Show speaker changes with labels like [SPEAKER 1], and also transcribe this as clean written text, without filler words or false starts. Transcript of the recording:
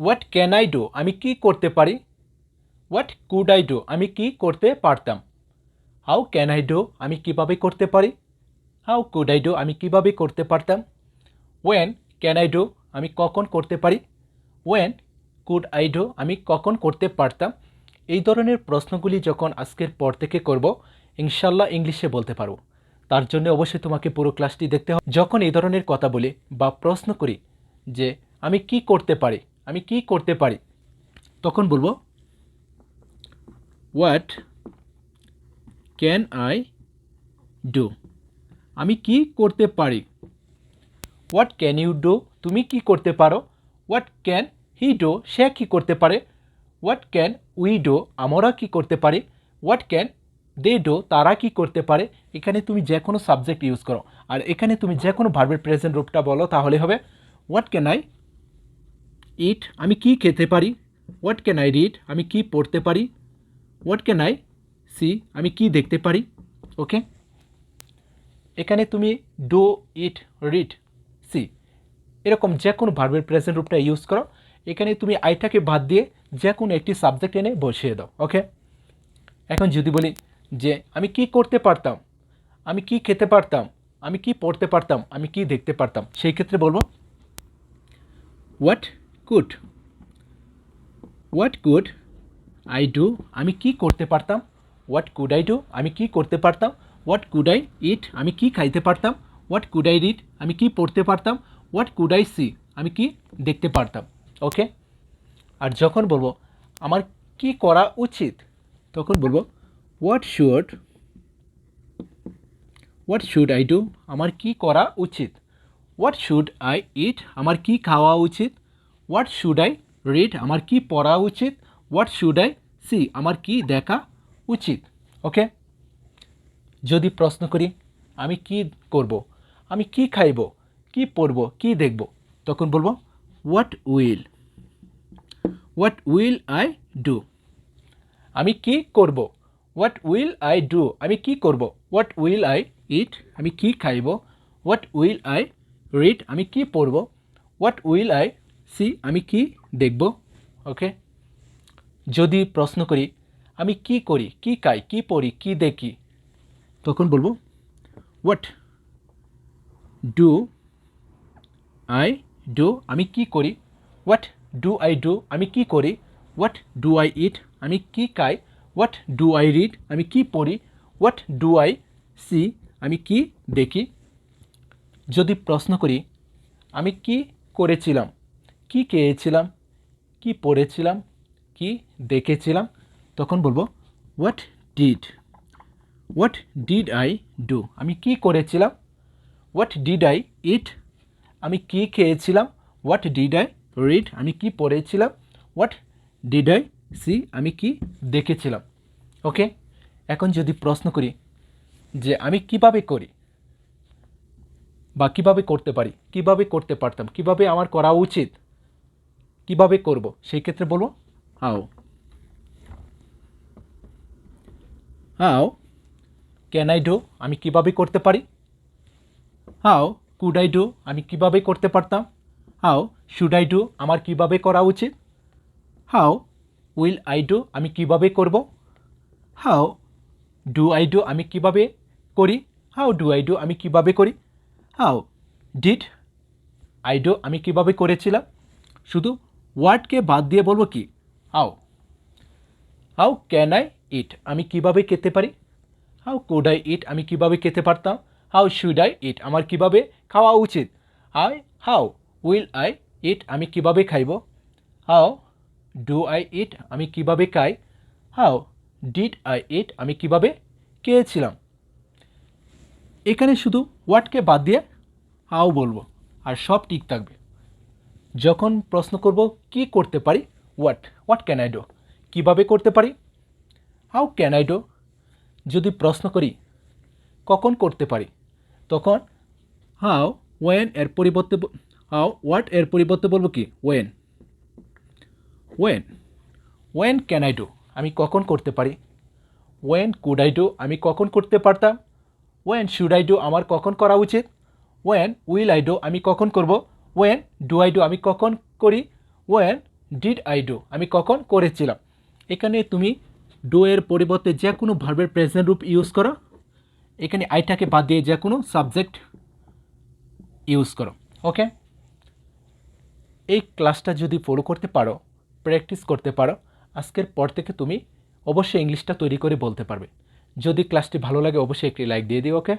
[SPEAKER 1] What can I do আমি কি করতে পারি। হোয়াট কুড আই ডু আমি কি করতে পারতাম। হাউ ক্যান আই ডু আমি কিভাবে করতে পারি। হাউ কুড আই ডু আমি কিভাবে করতে পারতাম। ওয়েন ক্যান আই ডু আমি কখন করতে পারি। ওয়েন কুড আই ডু আমি কখন করতে পারতাম। এই ধরনের প্রশ্নগুলি যখন আজকের পর থেকে করব ইনশাল্লাহ ইংলিশে বলতে পারবো। তার জন্য অবশ্যই তোমাকে পুরো ক্লাসটি দেখতে হবে। যখন এই ধরনের কথা বলি বা প্রশ্ন করি যে আমি কি করতে পারি, আমি কি করতে পারি, তখন বলবো হোয়াট ক্যান আই ডু আমি কি করতে পারি। হোয়াট ক্যান ইউ ডু তুমি কি করতে পারো। হোয়াট ক্যান হি ডু সে কি করতে পারে। হোয়াট ক্যান উই ডু আমরা কি করতে পারি। হোয়াট ক্যান দে ডু তারা কি করতে পারে। এখানে তুমি যে কোনো সাবজেক্ট ইউজ করো আর এখানে তুমি যে কোনো ভার্বের প্রেজেন্ট রূপটা বলো তাহলে হবে হোয়াট ক্যান আই ইট আমি কি খেতে পারি। হোয়াট ক্যান আই রিড আমি কি পড়তে পারি। হোয়াট ক্যান আই সি আমি কি দেখতে পারি। ওকে, এখানে তুমি ডু ইট রিড সি এরকম যে কোনো ভার্বের প্রেজেন্ট রূপটা ইউজ করো। এখানে তুমি আইটাকে বাদ দিয়ে যে কোনো একটি সাবজেক্ট এনে বসিয়ে দাও। ওকে, এখন যদি বলি যে আমি কি করতে পারতাম, আমি কি খেতে পারতাম, আমি কি পড়তে পারতাম, আমি কি দেখতে পারতাম, সেই ক্ষেত্রে বলবো what could what could I do আমি কি করতে পারতাম। হোয়াট কুড আই ডু আমি কি করতে পারতাম। হোয়াট কুড আই ইট আমি কি খাইতে পারতাম। হোয়াট কুড আই রিড আমি কি পড়তে পারতাম। হোয়াট কুড আই সি আমি কি দেখতে পারতাম। ওকে, আর যখন বলবো আমার কি করা উচিত তখন বলবো হোয়াট শুড আই ডু আমার কি করা উচিত। হোয়াট শুড আই ইট আমার কি খাওয়া উচিত। হোয়াট শুড আই রিড আমার কি পড়া উচিত। হোয়াট শুড আই সি আমার কি দেখা উচিত। ওকে, যদি প্রশ্ন করি আমি কি করব, আমি কি খাইব, কি পড়ব, কি দেখব, তখন বলবো হোয়াট উইল আই ডু আমি কি করব। হোয়াট উইল আই ডু আমি কি করব। হোয়াট উইল আই ইট আমি কি খাইব। হোয়াট উইল আই রিড আমি কি পড়ব। হোয়াট উইল আই সি আমি কি দেখব। ওকে, যদি প্রশ্ন করি আমি কি করি, কি খাই, কি পড়ি, কি দেখি, তখন বলবো হোয়াট ডু আই ডু আমি কি করি। হোয়াট ডু আই ডু আমি কি করি। হোয়াট ডু আই ইট আমি কি খাই। হোয়াট ডু আই রিড আমি কি পড়ি। হোয়াট ডু আই সি আমি কি দেখি। যদি প্রশ্ন করি আমি কি করেছিলাম, কি খেয়েছিলাম, কি পড়েছিলাম, কি দেখেছিলাম, তখন বলবো হোয়াট ডিড আই ডু আমি কি করেছিলাম। হোয়াট ডিড আই ইট আমি কি খেয়েছিলাম। হোয়াট ডিড আই রিড আমি কি পড়েছিলাম। হোয়াট ডিড আই সি আমি কি দেখেছিলাম। ওকে, এখন যদি প্রশ্ন করি যে আমি কিভাবে করি বা কিভাবে করতে পারি, কিভাবে করতে পারতাম, কিভাবে আমার করা উচিত, কিভাবে করব, সেই ক্ষেত্রে বলবো হাউ ক্যান আই ডু আমি কিভাবে করতে পারি। হাউ কুড আই ডু আমি কিভাবে করতে পারতাম। হাউ শুড আই ডু আমার কিভাবে করা উচিত। হাউ উইল আই ডু আমি কিভাবে করব। হাউ ডু আই ডু আমি কিভাবে করি। হাউ ডু আই ডু আমি কিভাবে করি। হাউ ডিড আই ডু আমি কিভাবে করেছিলাম। শুধু ওয়ার্ডকে বাদ দিয়ে বলবো কি how how can I eat আমি কিভাবে খেতে পারি। হাউ কুড আই ইট আমি কিভাবে খেতে পারতাম। হাউ শুড আই ইট আমার কিভাবে খাওয়া উচিত। হাউ উইল আই ইট আমি কিভাবে খাইব। হাউ ডু আই ইট আমি কিভাবে খাই। হাউ ডিড আই ইট আমি কিভাবে খেয়েছিলাম। এখানে শুধু ওয়ার্ডকে বাদ দিয়ে হাউ বলবো আর সব ঠিক থাকবে। যখন প্রশ্ন করব কি করতে পারি হোয়াট ক্যান আই ডু কীভাবে করতে পারি হাউ ক্যান আই ডু। যদি প্রশ্ন করি কখন করতে পারি তখন হাউ ওয়েন এর পরিবর্তে হোয়াট এর পরিবর্তে বলবো কি ওয়েন ক্যান আই ডু আমি কখন করতে পারি। ওয়েন কুড আই ডু আমি কখন করতে পারতাম। ওয়েন শুড আই ডু আমার কখন করা উচিত। ওয়েন উইল আই ডু আমি কখন করব। ওয়েন ডু আই ডু আমি কখন করি। ওয়েন ডিড আই ডু আমি কখন করেছিলাম। এখানে তুমি ডু এর পরিবর্তে যে কোনো ভার্বের প্রেজেন্ট রূপ ইউজ করো, এখানে আইটাকে বাদ দিয়ে যে কোনো সাবজেক্ট ইউজ করো। ওকে, এই ক্লাসটা যদি ফলো করতে পারো, প্র্যাকটিস করতে পারো, আজকের পর থেকে তুমি অবশ্যই ইংলিশটা তৈরি করে বলতে পারবে। যদি ক্লাসটি ভালো লাগে অবশ্যই একটি লাইক দিয়ে দিও। ওকে।